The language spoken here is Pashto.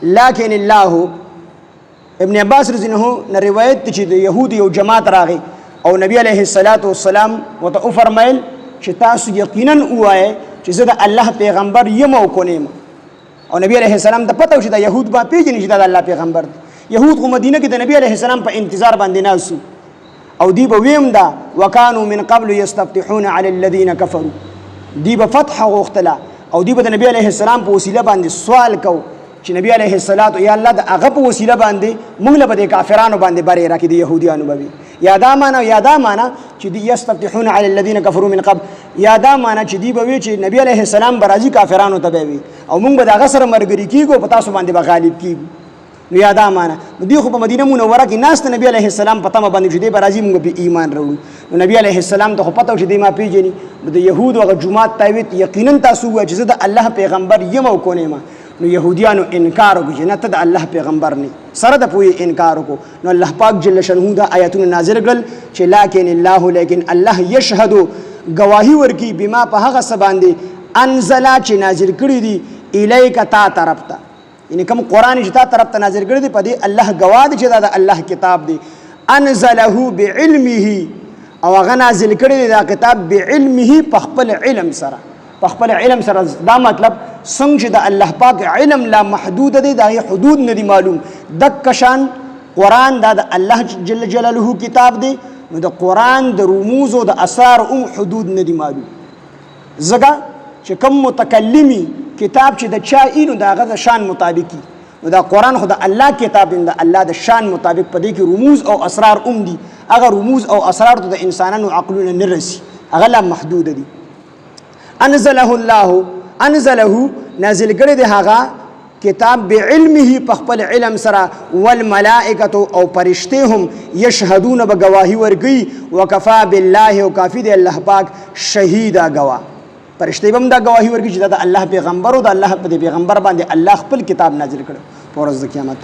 لكن الله ابن عباس رضی الله عنه روایت چې د يهود یو جماعت راغی او نبی علیه الصلاۃ والسلام وته فرمایل چې تاسو یقینا وایي چې زه د الله پیغمبر یم او کونیم او نبی علیه السلام ته پته و چې د يهود با پیژني چې د الله پیغمبر يهود خو مدینه کې د نبی علیه السلام په انتظار باندې ناسو او دی به ویم دا وکانو من قبل یستفتحون علی الذین کفروا دی به فتح غوښتله او دی به د نبی علیه السلام په وسیله باندې سوال کو چې نبی علیه الصلاۃ یا الله د هغه په وسیله باندې موږ له به د کافرانو باندې بری راکې د يهودیانو به یادا معنا چې دی یستفتحون علی الذین کفروا من قبل یادا معنا چې دی به وی چې نبی علیه السلام برازي کافرانو ته به وی او موږ به د هغه سره مرګري کیږو په تاسو باندې به غالب کیږو نو یادا معنا دی خو په مدینه منوره کې ناست نبی علیه السلام پته باندې چې دی برازي موږ په ایمان وروړو نو نبی علیه السلام ته خو پته چې دی ما پیژني د يهود او جماعت تایوت یقینا تاسو چې زه د الله پیغمبر یم او کونیم نو يهوديانو انکار وکړي نه ته د الله پیغمبر نه سره د پوي انکار وکړو نو الله پاک جل شانه دا آیاتونه نازل کړل چې لیکن الله یشهد گواہی ورکی بما په هغه سباندې انزل چې نازل کړی دی الیک تا طرف ته یعنی کوم قران چې تا طرف ته نازل کړی دی په دې الله گواه دی چې دا د الله کتاب دی انزله بعلمه او هغه نازل کړی دی دا کتاب بعلمه په خپل علم سره په خپل علم سره دا مطلب څنګه چې د الله پاک علم لا محدود دی دا حدود نه دی معلوم د کشان قران دا د الله جل جلاله کتاب دی نو د قران د رموز او د اسرار حدود نه دی معلوم زګه چې کوم متکلمی کتاب چې د چا اینو دا غو شان مطابقي نو دا قران خو د الله کتاب دی د الله د شان مطابق پدې کې رموز او اسرار دي هغه رموز او اسرار ته د انسانانو عقلونه نه رسي هغه لا محدود دي انزله نازل کړی دی هغه کتاب بعلمه په خپل علم سره والملائکه او فرشته هم یشهدون بگواهی ورګي وکفا بالله او کافی دی الله پاک شهیدا گواه فرشته هم دا گواهی ورګي چې دا الله پیغمبر او د الله په پیغمبر باندې الله خپل کتاب نازل کړو پر ورځ د قیامت